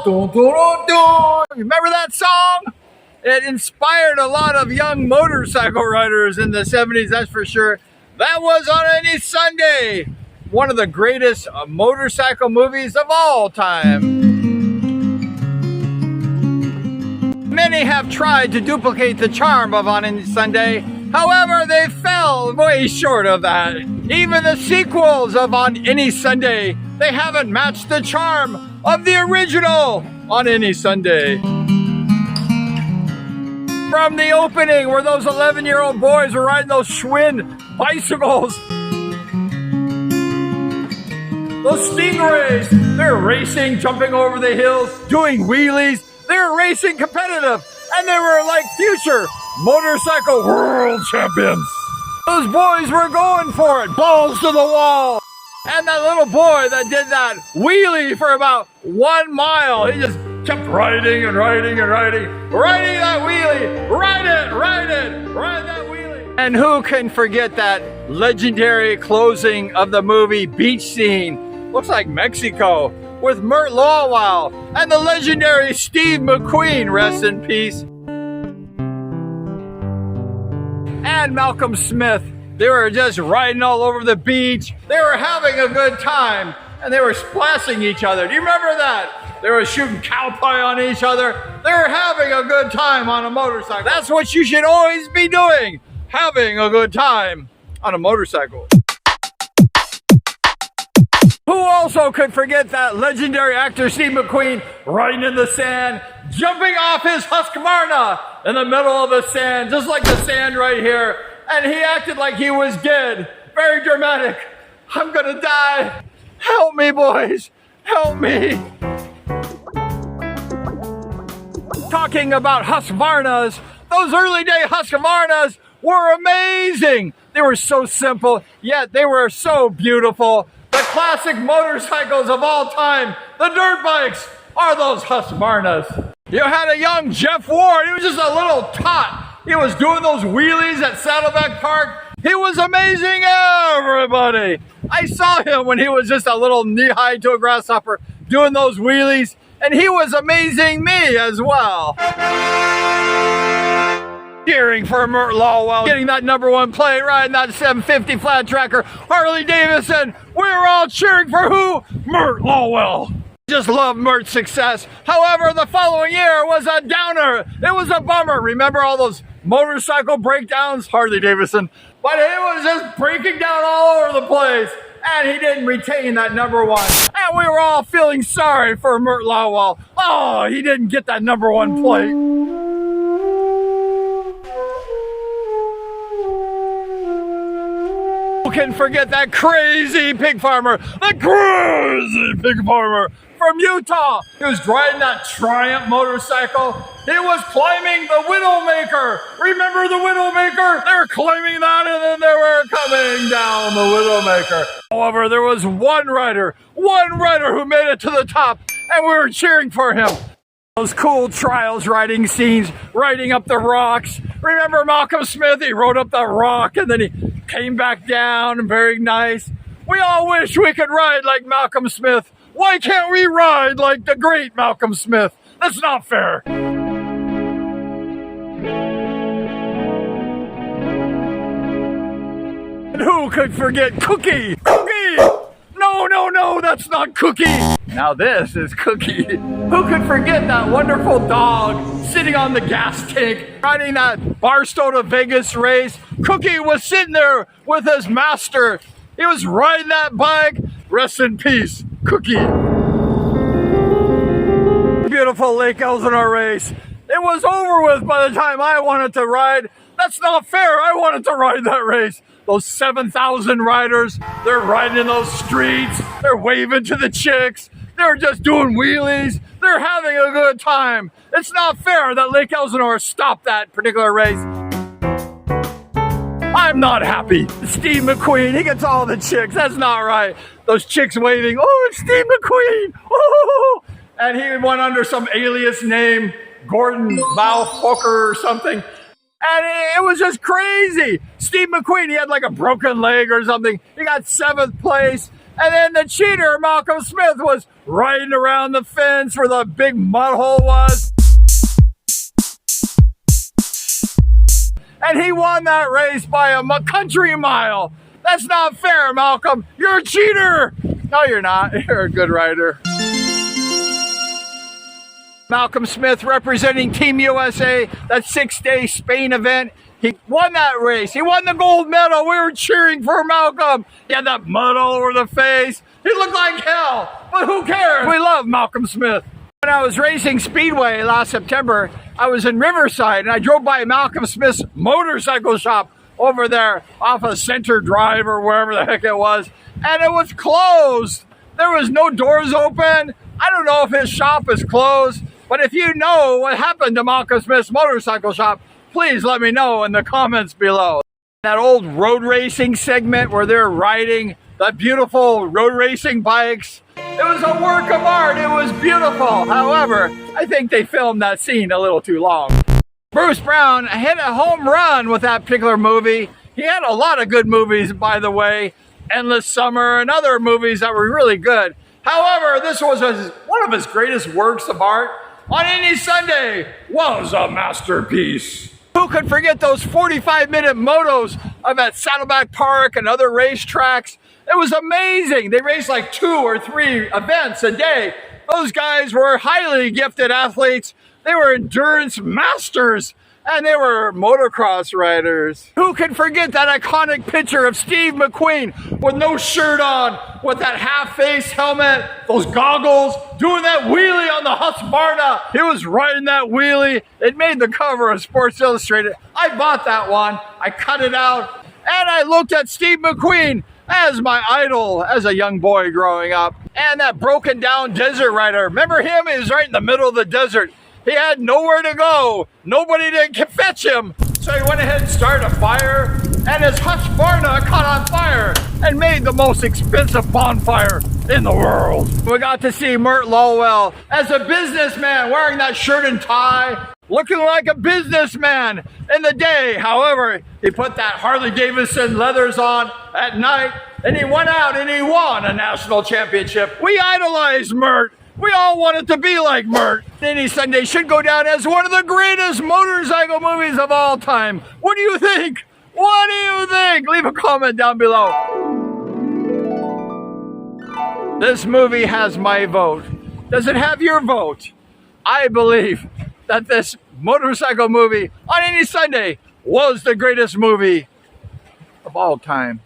dun, dun, dun. Remember that song? It inspired a lot of young motorcycle riders in the 70s, that's for sure. That was On Any Sunday, one of the greatest motorcycle movies of all time. Many have tried to duplicate the charm of On Any Sunday. However, they fell way short of that. Even the sequels of On Any Sunday, they haven't matched the charm of the original On Any Sunday. From the opening, where those 11-year-old boys were riding those Schwinn bicycles, those Stingrays, they're racing, jumping over the hills, doing wheelies. They're racing competitive, and they were like future motorcycle world champions. Those boys were going for it, balls to the wall. And that little boy that did that wheelie for about 1 mile, he just kept riding and riding and riding that wheelie, ride that wheelie. And who can forget that legendary closing of the movie beach scene? Looks like Mexico, with Mert Lawwell and the legendary Steve McQueen, rest in peace. And Malcolm Smith. They were just riding all over the beach. They were having a good time, and they were splashing each other. Do you remember that? They were shooting cow pie on each other. They were having a good time on a motorcycle. That's what you should always be doing, having a good time on a motorcycle. Who also could forget that legendary actor Steve McQueen riding in the sand, jumping off his Husqvarna in the middle of the sand, just like the sand right here. And he acted like he was dead. Very dramatic. I'm gonna die. Help me, boys. Help me. Talking about Husqvarnas, those early day Husqvarnas were amazing. They were so simple, yet they were so beautiful. The classic motorcycles of all time, the dirt bikes, are those Husqvarnas. You had a young Jeff Ward. He was just a little tot. He was doing those wheelies at Saddleback Park. He was amazing everybody. I saw him when he was just a little knee-high to a grasshopper doing those wheelies, and he was amazing me as well. Cheering for Mert Lawwell, getting that #1 plate, riding that 750 flat tracker, Harley Davidson. We were all cheering for who? Mert Lawwell. Just love Mert's success. However, the following year was a downer. It was a bummer. Remember all those motorcycle breakdowns? Harley Davidson. But it was just breaking down all over the place. And he didn't retain that #1. And we were all feeling sorry for Mert Lawwell. Oh, he didn't get that #1 plate. Who can forget that crazy pig farmer? The crazy pig farmer from Utah. He was riding that Triumph motorcycle. He was climbing the Widowmaker. Remember the Widowmaker? They were climbing that, and then they were coming down the Widowmaker. However, there was one rider who made it to the top, and we were cheering for him. Those cool trials riding scenes, riding up the rocks. Remember Malcolm Smith? He rode up the rock, and then he came back down, very nice. We all wish we could ride like Malcolm Smith. Why can't we ride like the great Malcolm Smith? That's not fair. And who could forget Cookie? Cookie! No, that's not Cookie. Now this is Cookie. Who could forget that wonderful dog sitting on the gas tank, riding that Barstow to Vegas race? Cookie was sitting there with his master. He was riding that bike. Rest in peace, Cookie. Beautiful Lake Elsinore race. It was over with by the time I wanted to ride. That's not fair. I wanted to ride that race. Those 7,000 riders, they're riding in those streets. They're waving to the chicks. They're just doing wheelies. They're having a good time. It's not fair that Lake Elsinore stopped that particular race. I'm not happy. Steve McQueen, he gets all the chicks. That's not right. Those chicks waving, oh, it's Steve McQueen. Oh, and he went under some alias name, Gordon Mouthfucker or something. And it was just crazy. Steve McQueen, he had like a broken leg or something. He got 7th place. And then the cheater, Malcolm Smith, was riding around the fence where the big mud hole was. And he won that race by a country mile. That's not fair, Malcolm. You're a cheater. No, you're not. You're a good rider. Malcolm Smith representing Team USA, that 6-day Spain event. He won that race. He won the gold medal. We were cheering for Malcolm. He had that mud all over the face. He looked like hell, but who cares? We love Malcolm Smith. When I was racing Speedway last September, I was in Riverside and I drove by Malcolm Smith's motorcycle shop over there off of Center Drive or wherever the heck it was, and it was closed. There was no doors open. I don't know if his shop is closed, but if you know what happened to Malcolm Smith's motorcycle shop, please let me know in the comments below. That old road racing segment where they're riding the beautiful road racing bikes, it was a work of art. It was beautiful. However, I think they filmed that scene a little too long. Bruce Brown hit a home run with that particular movie. He had a lot of good movies, by the way, Endless Summer and other movies that were really good. However, this was one of his greatest works of art. On Any Sunday was a masterpiece. Who could forget those 45-minute motos of at Saddleback Park and other racetracks? It was amazing. They raced like 2 or 3 events a day. Those guys were highly gifted athletes. They were endurance masters, and they were motocross riders. Who can forget that iconic picture of Steve McQueen with no shirt on, with that half-face helmet, those goggles, doing that wheelie on the Husqvarna. He was riding that wheelie. It made the cover of Sports Illustrated. I bought that one. I cut it out, and I looked at Steve McQueen as my idol as a young boy growing up. And that broken down desert rider. Remember him? He was right in the middle of the desert. He had nowhere to go. Nobody didn't fetch him. So he went ahead and started a fire, and his Husqvarna caught on fire and made the most expensive bonfire in the world. We got to see Mert Lowell as a businessman wearing that shirt and tie, looking like a businessman in the day. However, he put that Harley Davidson leathers on at night, and he went out and he won a national championship. We idolized Mert. We all wanted to be like Mert. Any Sunday should go down as one of the greatest motorcycle movies of all time. What do you think? What do you think? Leave a comment down below. This movie has my vote. Does it have your vote? I believe that this motorcycle movie on Any Sunday was the greatest movie of all time.